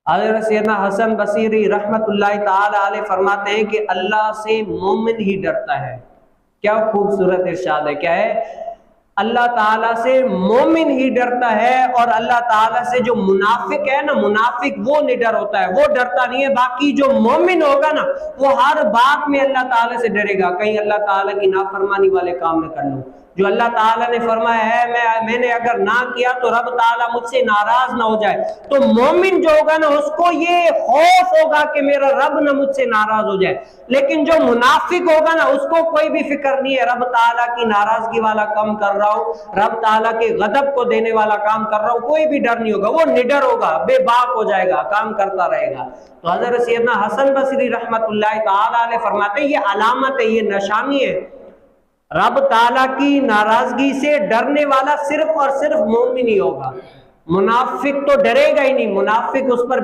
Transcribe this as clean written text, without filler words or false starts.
حضرت سیدنا حسن بصری رحمت اللہ تعالی علیہ فرماتے ہیں کہ اللہ سے مومن ہی ڈرتا ہے۔ کیا خوبصورت ارشاد ہے، کیا ہے؟ اللہ تعالیٰ سے مومن ہی ڈرتا ہے، اور اللہ تعالیٰ سے جو منافق ہے نا، منافق وہ نڈر ہوتا ہے، وہ ڈرتا نہیں ہے۔ باقی جو مومن ہوگا نا، وہ ہر بات میں اللہ تعالیٰ سے ڈرے گا، کہیں اللہ تعالیٰ کی نافرمانی والے کام نہ کر لوں۔ جو اللہ تعالیٰ نے فرمایا ہے میں نے اگر نہ کیا تو رب تعالیٰ مجھ سے ناراض نہ ہو جائے، تو مومن جو ہوگا نا اس کو یہ خوف ہوگا کہ میرا رب نہ مجھ سے ناراض ہو جائے۔ لیکن جو منافق ہوگا نا اس کو کوئی بھی فکر نہیں ہے، رب تعالیٰ کی ناراضگی والا کام کر رہا ہوں، رب تعالیٰ کے غضب کو دینے والا کام کر رہا ہوں، کوئی بھی ڈر نہیں ہوگا، وہ نڈر ہوگا، بے باک ہو جائے گا، کام کرتا رہے گا۔ تو حضرت سیدنا حسن بصری رحمت اللہ تعالی علیہ فرماتے ہیں یہ علامت ہے، یہ نشانی ہے، رب تعالیٰ کی ناراضگی سے ڈرنے والا صرف اور صرف مومن ہی ہوگا۔ منافق تو ڈرے گا ہی نہیں، منافق اس پر